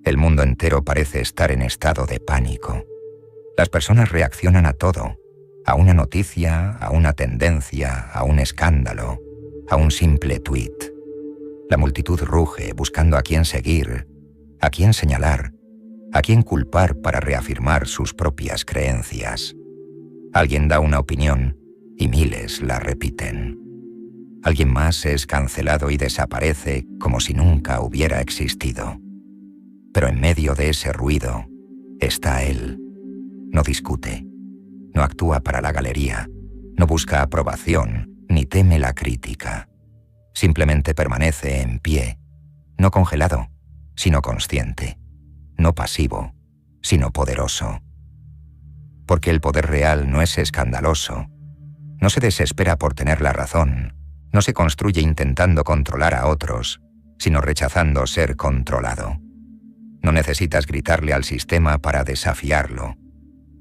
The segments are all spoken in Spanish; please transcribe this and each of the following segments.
El mundo entero parece estar en estado de pánico. Las personas reaccionan a todo, a una noticia, a una tendencia, a un escándalo, a un simple tuit. La multitud ruge buscando a quién seguir, a quién señalar, a quién culpar para reafirmar sus propias creencias. Alguien da una opinión y miles la repiten. Alguien más es cancelado y desaparece como si nunca hubiera existido. Pero en medio de ese ruido está él. No discute, no actúa para la galería, no busca aprobación ni teme la crítica. Simplemente permanece en pie, no congelado, sino consciente, no pasivo, sino poderoso. Porque el poder real no es escandaloso, no se desespera por tener la razón, no se construye intentando controlar a otros, sino rechazando ser controlado. No necesitas gritarle al sistema para desafiarlo.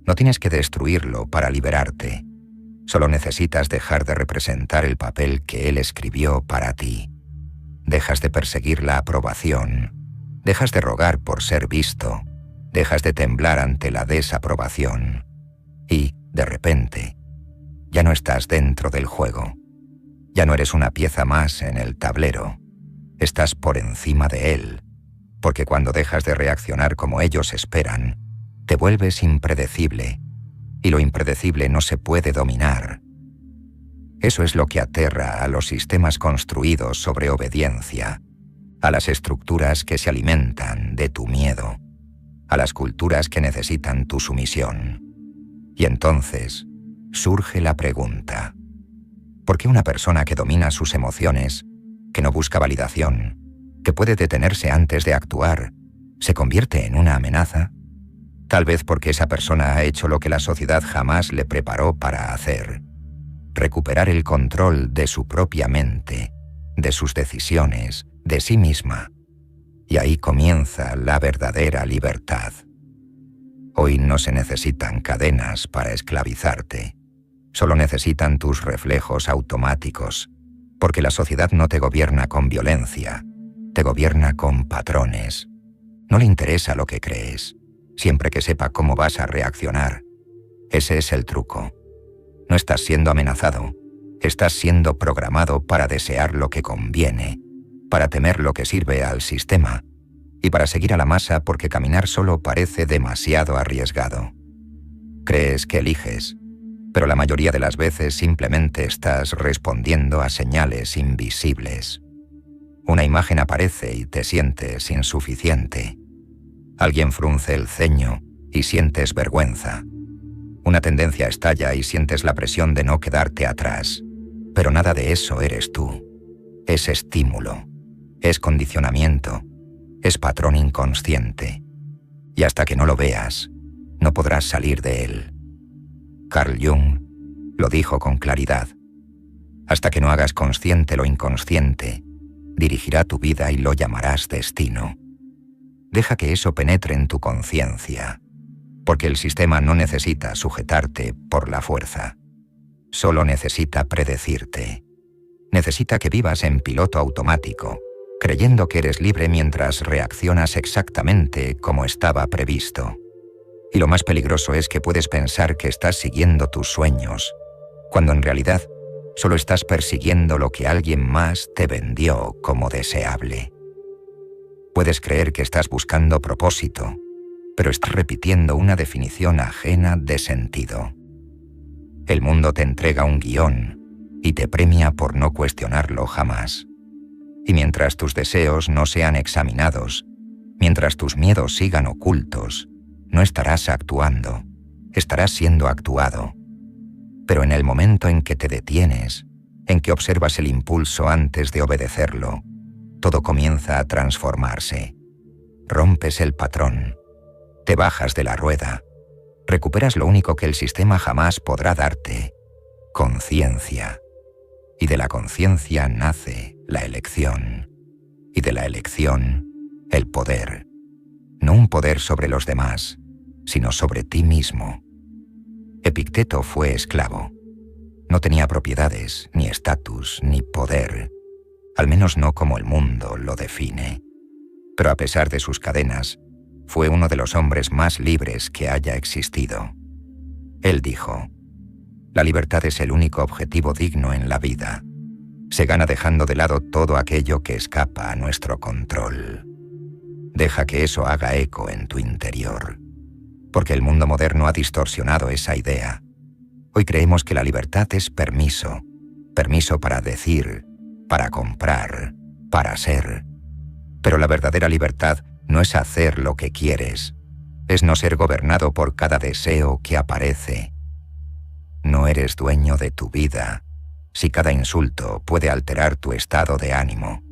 No tienes que destruirlo para liberarte. Solo necesitas dejar de representar el papel que él escribió para ti. Dejas de perseguir la aprobación. Dejas de rogar por ser visto. Dejas de temblar ante la desaprobación. Y, de repente, ya no estás dentro del juego. Ya no eres una pieza más en el tablero. Estás por encima de él. Porque cuando dejas de reaccionar como ellos esperan, te vuelves impredecible, y lo impredecible no se puede dominar. Eso es lo que aterra a los sistemas construidos sobre obediencia, a las estructuras que se alimentan de tu miedo, a las culturas que necesitan tu sumisión. Y entonces surge la pregunta: ¿por qué una persona que domina sus emociones, que no busca validación, que puede detenerse antes de actuar, se convierte en una amenaza? Tal vez porque esa persona ha hecho lo que la sociedad jamás le preparó para hacer: recuperar el control de su propia mente, de sus decisiones, de sí misma. Y ahí comienza la verdadera libertad. Hoy no se necesitan cadenas para esclavizarte. Solo necesitan tus reflejos automáticos, porque la sociedad no te gobierna con violencia, te gobierna con patrones. No le interesa lo que crees, siempre que sepa cómo vas a reaccionar. Ese es el truco. No estás siendo amenazado, estás siendo programado para desear lo que conviene, para temer lo que sirve al sistema y para seguir a la masa porque caminar solo parece demasiado arriesgado. Crees que eliges, pero la mayoría de las veces simplemente estás respondiendo a señales invisibles. Una imagen aparece y te sientes insuficiente. Alguien frunce el ceño y sientes vergüenza. Una tendencia estalla y sientes la presión de no quedarte atrás. Pero nada de eso eres tú. Es estímulo, es condicionamiento, es patrón inconsciente. Y hasta que no lo veas, no podrás salir de él. Carl Jung lo dijo con claridad. Hasta que no hagas consciente lo inconsciente, dirigirá tu vida y lo llamarás destino. Deja que eso penetre en tu conciencia, porque el sistema no necesita sujetarte por la fuerza. Solo necesita predecirte. Necesita que vivas en piloto automático, creyendo que eres libre mientras reaccionas exactamente como estaba previsto. Y lo más peligroso es que puedes pensar que estás siguiendo tus sueños, cuando en realidad solo estás persiguiendo lo que alguien más te vendió como deseable. Puedes creer que estás buscando propósito, pero estás repitiendo una definición ajena de sentido. El mundo te entrega un guión y te premia por no cuestionarlo jamás. Y mientras tus deseos no sean examinados, mientras tus miedos sigan ocultos, no estarás actuando, estarás siendo actuado. Pero en el momento en que te detienes, en que observas el impulso antes de obedecerlo, todo comienza a transformarse. Rompes el patrón, te bajas de la rueda, recuperas lo único que el sistema jamás podrá darte: conciencia. Y de la conciencia nace la elección. Y de la elección, el poder. No un poder sobre los demás, sino sobre ti mismo. Epicteto fue esclavo. No tenía propiedades, ni estatus, ni poder. Al menos no como el mundo lo define. Pero a pesar de sus cadenas, fue uno de los hombres más libres que haya existido. Él dijo: «La libertad es el único objetivo digno en la vida. Se gana dejando de lado todo aquello que escapa a nuestro control. Deja que eso haga eco en tu interior, porque el mundo moderno ha distorsionado esa idea. Hoy creemos que la libertad es permiso, permiso para decir, para comprar, para ser. Pero la verdadera libertad no es hacer lo que quieres, es no ser gobernado por cada deseo que aparece. No eres dueño de tu vida, si cada insulto puede alterar tu estado de ánimo.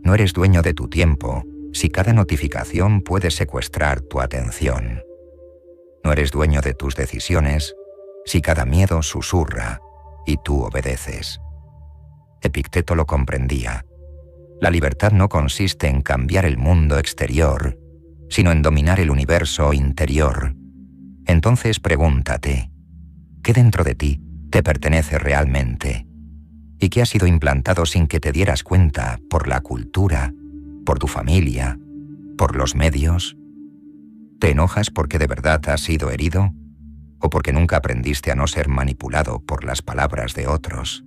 No eres dueño de tu tiempo, si cada notificación puede secuestrar tu atención. No eres dueño de tus decisiones, si cada miedo susurra y tú obedeces». Epicteto lo comprendía. La libertad no consiste en cambiar el mundo exterior, sino en dominar el universo interior. Entonces pregúntate, ¿qué dentro de ti te pertenece realmente? ¿Y qué ha sido implantado sin que te dieras cuenta por la cultura, por tu familia, por los medios? ¿Te enojas porque de verdad has sido herido? ¿O porque nunca aprendiste a no ser manipulado por las palabras de otros?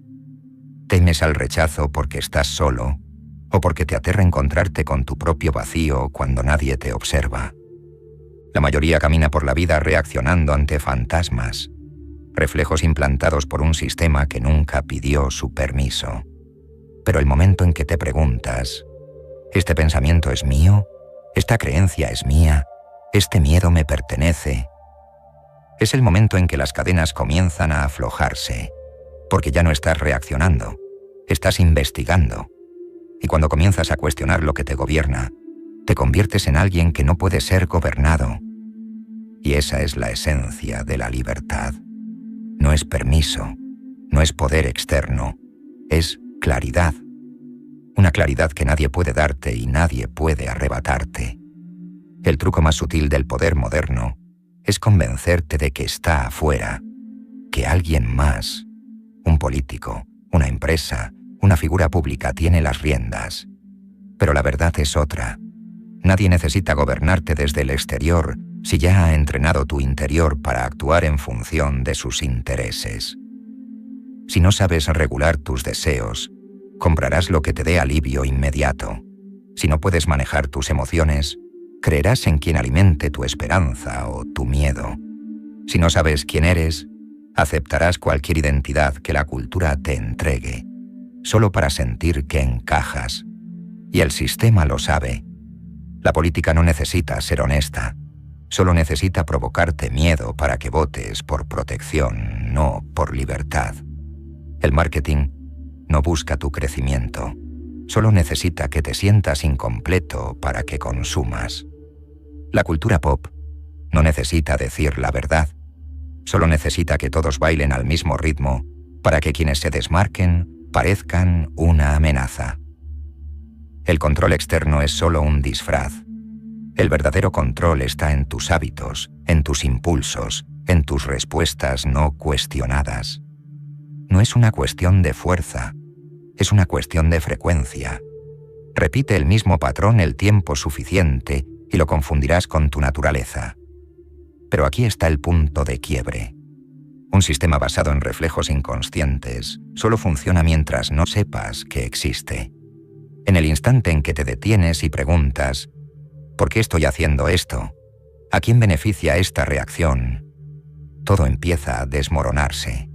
¿Temes al rechazo porque estás solo? ¿O porque te aterra encontrarte con tu propio vacío cuando nadie te observa? La mayoría camina por la vida reaccionando ante fantasmas, reflejos implantados por un sistema que nunca pidió su permiso. Pero el momento en que te preguntas, ¿este pensamiento es mío? ¿Esta creencia es mía? ¿Este miedo me pertenece? Es el momento en que las cadenas comienzan a aflojarse, porque ya no estás reaccionando, estás investigando. Y cuando comienzas a cuestionar lo que te gobierna, te conviertes en alguien que no puede ser gobernado. Y esa es la esencia de la libertad. No es permiso, no es poder externo, es claridad. Una claridad que nadie puede darte y nadie puede arrebatarte. El truco más sutil del poder moderno es convencerte de que está afuera, que alguien más, un político, una empresa, una figura pública tiene las riendas. Pero la verdad es otra. Nadie necesita gobernarte desde el exterior si ya ha entrenado tu interior para actuar en función de sus intereses. Si no sabes regular tus deseos, comprarás lo que te dé alivio inmediato. Si no puedes manejar tus emociones, creerás en quien alimente tu esperanza o tu miedo. Si no sabes quién eres, aceptarás cualquier identidad que la cultura te entregue, solo para sentir que encajas. Y el sistema lo sabe. La política no necesita ser honesta, solo necesita provocarte miedo para que votes por protección, no por libertad. El marketing no busca tu crecimiento, solo necesita que te sientas incompleto para que consumas. La cultura pop no necesita decir la verdad, solo necesita que todos bailen al mismo ritmo para que quienes se desmarquen parezcan una amenaza. El control externo es solo un disfraz. El verdadero control está en tus hábitos, en tus impulsos, en tus respuestas no cuestionadas. No es una cuestión de fuerza, es una cuestión de frecuencia. Repite el mismo patrón el tiempo suficiente y lo confundirás con tu naturaleza. Pero aquí está el punto de quiebre. Un sistema basado en reflejos inconscientes solo funciona mientras no sepas que existe. En el instante en que te detienes y preguntas, ¿por qué estoy haciendo esto? ¿A quién beneficia esta reacción? Todo empieza a desmoronarse.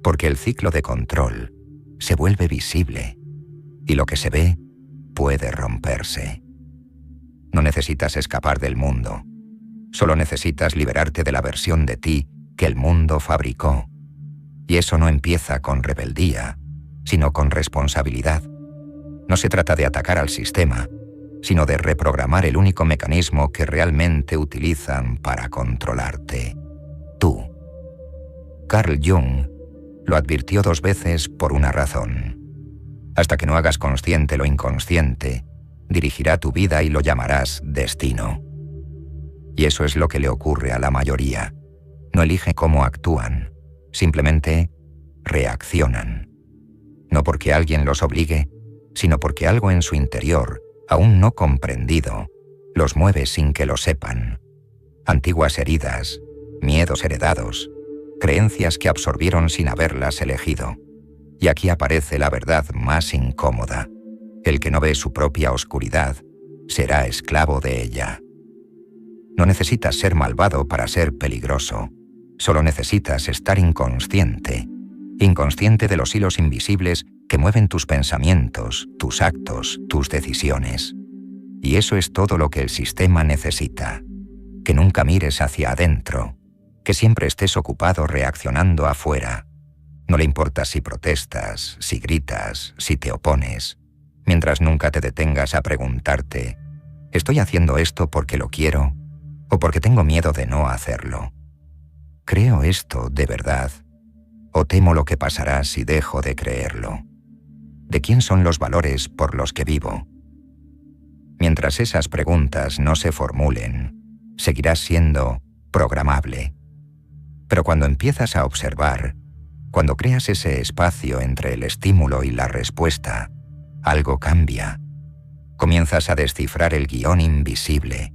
Porque el ciclo de control se vuelve visible y lo que se ve puede romperse. No necesitas escapar del mundo. Solo necesitas liberarte de la versión de ti que el mundo fabricó. Y eso no empieza con rebeldía, sino con responsabilidad. No se trata de atacar al sistema, sino de reprogramar el único mecanismo que realmente utilizan para controlarte: tú. Carl Jung lo advirtió 2 veces por una razón. Hasta que no hagas consciente lo inconsciente, dirigirá tu vida y lo llamarás destino. Y eso es lo que le ocurre a la mayoría. No elige cómo actúan, simplemente reaccionan. No porque alguien los obligue, sino porque algo en su interior, aún no comprendido, Los mueve sin que lo sepan. Antiguas heridas, miedos heredados, creencias que absorbieron sin haberlas elegido. Y aquí aparece la verdad más incómoda. El que no ve su propia oscuridad será esclavo de ella. No necesitas ser malvado para ser peligroso. Solo necesitas estar inconsciente de los hilos invisibles que mueven tus pensamientos, tus actos, tus decisiones. Y eso es todo lo que el sistema necesita. Que nunca mires hacia adentro, que siempre estés ocupado reaccionando afuera. No le importa si protestas, si gritas, si te opones, mientras nunca te detengas a preguntarte, ¿estoy haciendo esto porque lo quiero o porque tengo miedo de no hacerlo? ¿Creo esto de verdad o temo lo que pasará si dejo de creerlo? ¿De quién son los valores por los que vivo? Mientras esas preguntas no se formulen, seguirás siendo programable. Pero cuando empiezas a observar, cuando creas ese espacio entre el estímulo y la respuesta, algo cambia. Comienzas a descifrar el guión invisible.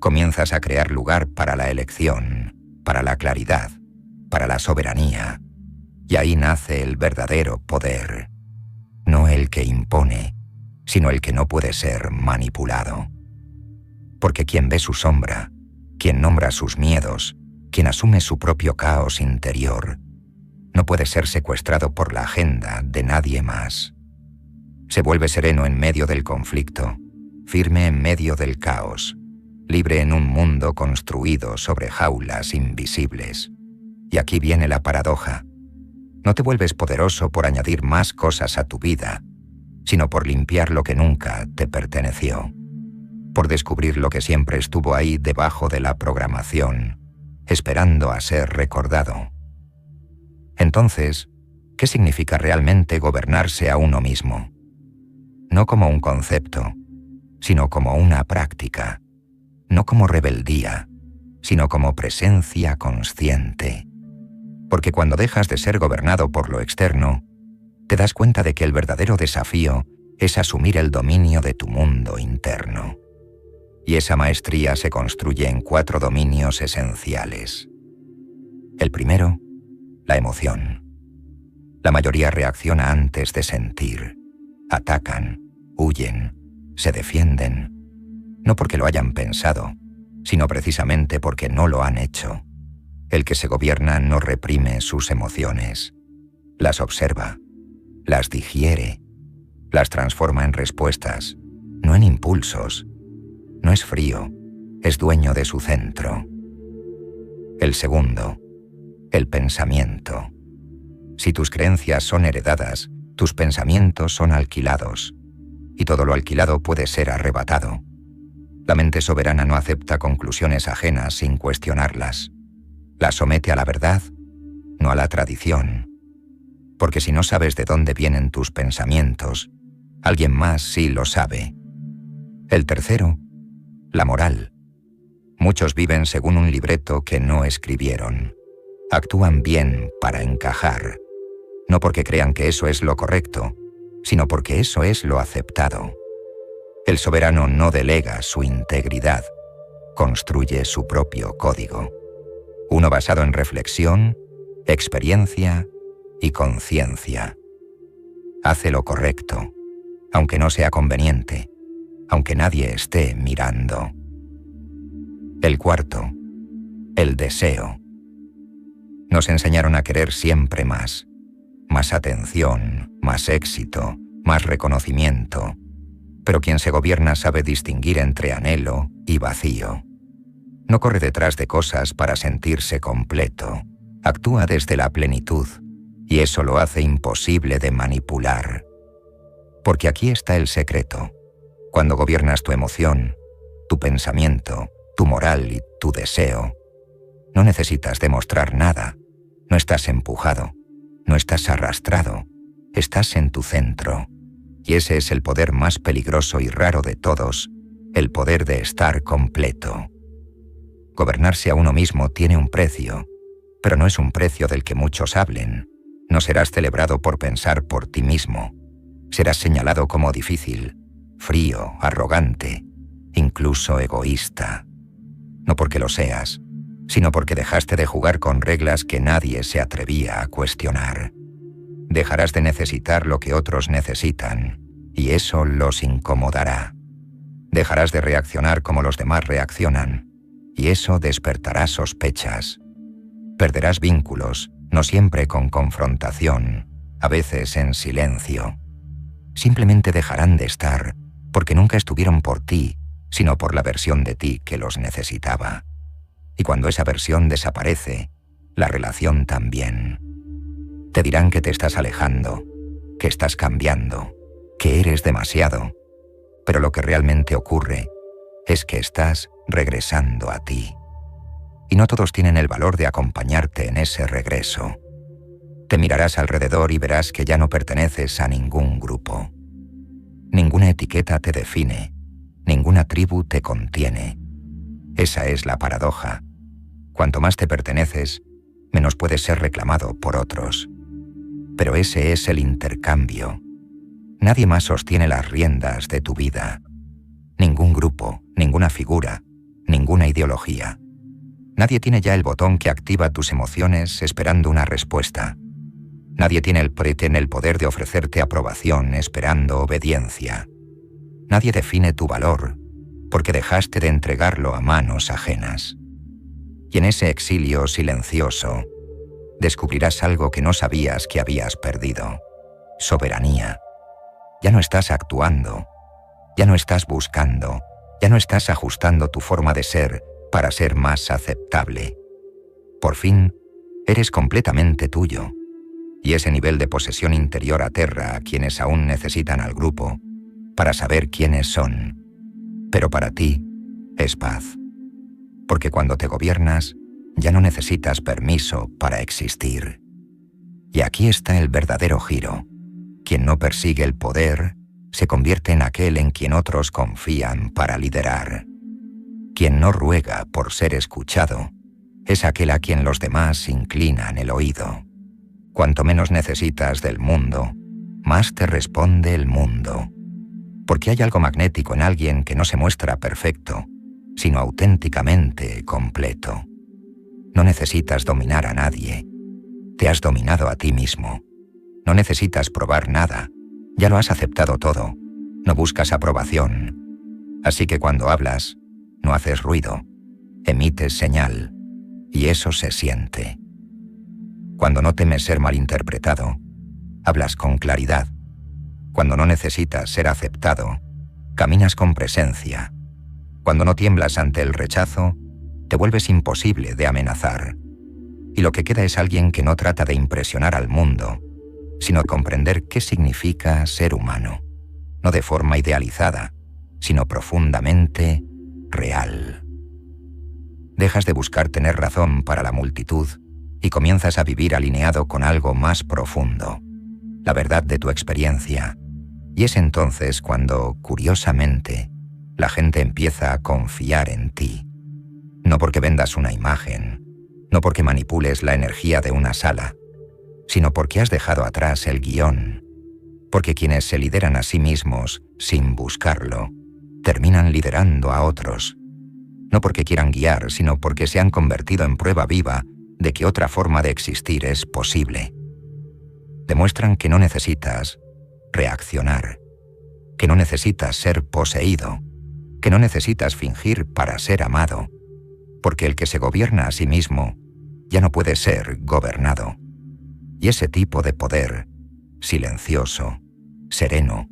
Comienzas a crear lugar para la elección, para la claridad, para la soberanía. Y ahí nace el verdadero poder. No el que impone, sino el que no puede ser manipulado. Porque quien ve su sombra, quien nombra sus miedos, quien asume su propio caos interior, no puede ser secuestrado por la agenda de nadie más. Se vuelve sereno en medio del conflicto, firme en medio del caos, libre en un mundo construido sobre jaulas invisibles. Y aquí viene la paradoja. No te vuelves poderoso por añadir más cosas a tu vida, sino por limpiar lo que nunca te perteneció, por descubrir lo que siempre estuvo ahí debajo de la programación, esperando a ser recordado. Entonces, ¿qué significa realmente gobernarse a uno mismo? No como un concepto, sino como una práctica. No como rebeldía, sino como presencia consciente. Porque cuando dejas de ser gobernado por lo externo, te das cuenta de que el verdadero desafío es asumir el dominio de tu mundo interno. Y esa maestría se construye en 4 dominios esenciales. El primero, la emoción. La mayoría reacciona antes de sentir. Atacan, huyen, se defienden. No porque lo hayan pensado, sino precisamente porque no lo han hecho. El que se gobierna no reprime sus emociones. Las observa, las digiere, las transforma en respuestas, no en impulsos. No es frío, es dueño de su centro. El segundo, el pensamiento. Si tus creencias son heredadas, tus pensamientos son alquilados, y todo lo alquilado puede ser arrebatado. La mente soberana no acepta conclusiones ajenas sin cuestionarlas. Las somete a la verdad, no a la tradición. Porque si no sabes de dónde vienen tus pensamientos, alguien más sí lo sabe. El tercero, la moral. Muchos viven según un libreto que no escribieron. Actúan bien para encajar. No porque crean que eso es lo correcto, sino porque eso es lo aceptado. El soberano no delega su integridad, construye su propio código. Uno basado en reflexión, experiencia y conciencia. Hace lo correcto, aunque no sea conveniente, aunque nadie esté mirando. El cuarto, el deseo. Nos enseñaron a querer siempre más. Más atención, más éxito, más reconocimiento. Pero quien se gobierna sabe distinguir entre anhelo y vacío. No corre detrás de cosas para sentirse completo. Actúa desde la plenitud, y eso lo hace imposible de manipular. Porque aquí está el secreto. Cuando gobiernas tu emoción, tu pensamiento, tu moral y tu deseo, no necesitas demostrar nada. No estás empujado, no estás arrastrado, estás en tu centro. Y ese es el poder más peligroso y raro de todos, el poder de estar completo. Gobernarse a uno mismo tiene un precio, pero no es un precio del que muchos hablen. No serás celebrado por pensar por ti mismo. Serás señalado como difícil, frío, arrogante, incluso egoísta. No porque lo seas, sino porque dejaste de jugar con reglas que nadie se atrevía a cuestionar. Dejarás de necesitar lo que otros necesitan, y eso los incomodará. Dejarás de reaccionar como los demás reaccionan, y eso despertará sospechas. Perderás vínculos, no siempre con confrontación, a veces en silencio. Simplemente dejarán de estar, porque nunca estuvieron por ti, sino por la versión de ti que los necesitaba. Y cuando esa versión desaparece, la relación también. Te dirán que te estás alejando, que estás cambiando, que eres demasiado, pero lo que realmente ocurre es que estás regresando a ti. Y no todos tienen el valor de acompañarte en ese regreso. Te mirarás alrededor y verás que ya no perteneces a ningún grupo. Ninguna etiqueta te define, ninguna tribu te contiene. Esa es la paradoja. Cuanto más te perteneces, menos puedes ser reclamado por otros. Pero ese es el intercambio. Nadie más sostiene las riendas de tu vida. Ningún grupo, ninguna figura, ninguna ideología. Nadie tiene ya el botón que activa tus emociones esperando una respuesta. Nadie tiene el poder de ofrecerte aprobación esperando obediencia. Nadie define tu valor, porque dejaste de entregarlo a manos ajenas. Y en ese exilio silencioso, descubrirás algo que no sabías que habías perdido: soberanía. Ya no estás actuando, ya no estás buscando, ya no estás ajustando tu forma de ser para ser más aceptable. Por fin, eres completamente tuyo, y ese nivel de posesión interior aterra a quienes aún necesitan al grupo para saber quiénes son. Pero para ti es paz, porque cuando te gobiernas, ya no necesitas permiso para existir. Y aquí está el verdadero giro. Quien no persigue el poder se convierte en aquel en quien otros confían para liderar. Quien no ruega por ser escuchado es aquel a quien los demás inclinan el oído. Cuanto menos necesitas del mundo, más te responde el mundo. Porque hay algo magnético en alguien que no se muestra perfecto, sino auténticamente completo. No necesitas dominar a nadie. Te has dominado a ti mismo. No necesitas probar nada. Ya lo has aceptado todo. No buscas aprobación. Así que cuando hablas, no haces ruido. Emites señal. Y eso se siente. Cuando no temes ser malinterpretado, hablas con claridad. Cuando no necesitas ser aceptado, caminas con presencia. Cuando no tiemblas ante el rechazo, te vuelves imposible de amenazar. Y lo que queda es alguien que no trata de impresionar al mundo, sino comprender qué significa ser humano, no de forma idealizada, sino profundamente real. Dejas de buscar tener razón para la multitud y comienzas a vivir alineado con algo más profundo, la verdad de tu experiencia. Y es entonces cuando, curiosamente, la gente empieza a confiar en ti. No porque vendas una imagen, no porque manipules la energía de una sala, sino porque has dejado atrás el guión, porque quienes se lideran a sí mismos sin buscarlo, terminan liderando a otros, no porque quieran guiar, sino porque se han convertido en prueba viva de que otra forma de existir es posible. Demuestran que no necesitas reaccionar, que no necesitas ser poseído, que no necesitas fingir para ser amado, porque el que se gobierna a sí mismo ya no puede ser gobernado. Y ese tipo de poder, silencioso, sereno,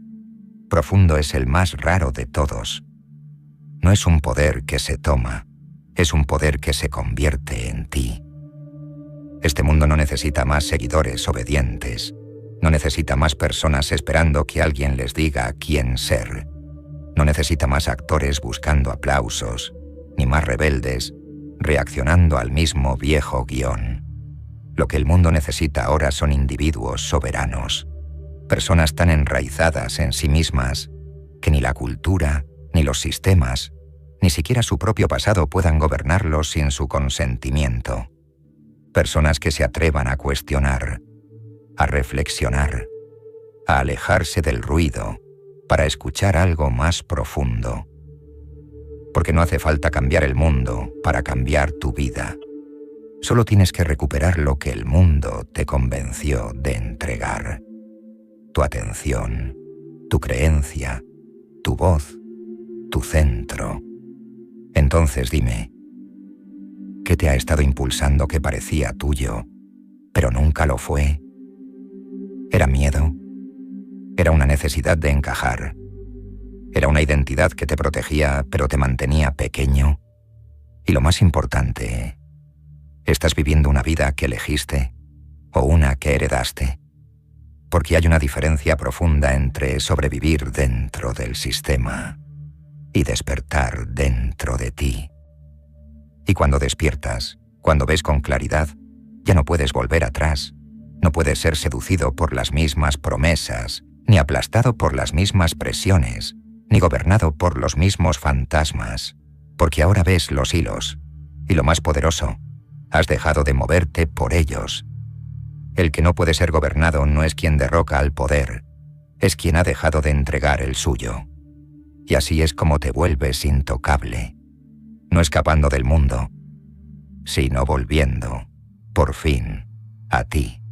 profundo, es el más raro de todos. No es un poder que se toma, es un poder que se convierte en ti. Este mundo no necesita más seguidores obedientes, no necesita más personas esperando que alguien les diga quién ser, no necesita más actores buscando aplausos, ni más rebeldes reaccionando al mismo viejo guión. Lo que el mundo necesita ahora son individuos soberanos, personas tan enraizadas en sí mismas que ni la cultura, ni los sistemas, ni siquiera su propio pasado puedan gobernarlos sin su consentimiento. Personas que se atrevan a cuestionar, a reflexionar, a alejarse del ruido para escuchar algo más profundo. porque no hace falta cambiar el mundo para cambiar tu vida. Solo tienes que recuperar lo que el mundo te convenció de entregar. Tu atención, tu creencia, tu voz, tu centro. Entonces dime, ¿qué te ha estado impulsando que parecía tuyo, pero nunca lo fue? ¿Era miedo? ¿Era una necesidad de encajar? ¿Era una identidad que te protegía pero te mantenía pequeño? Y lo más importante, ¿estás viviendo una vida que elegiste o una que heredaste? Porque hay una diferencia profunda entre sobrevivir dentro del sistema y despertar dentro de ti. Y cuando despiertas, cuando ves con claridad, ya no puedes volver atrás, no puedes ser seducido por las mismas promesas, ni aplastado por las mismas presiones, ni gobernado por los mismos fantasmas, porque ahora ves los hilos, y lo más poderoso, has dejado de moverte por ellos. El que no puede ser gobernado no es quien derroca al poder, es quien ha dejado de entregar el suyo. Y así es como te vuelves intocable, no escapando del mundo, sino volviendo, por fin, a ti.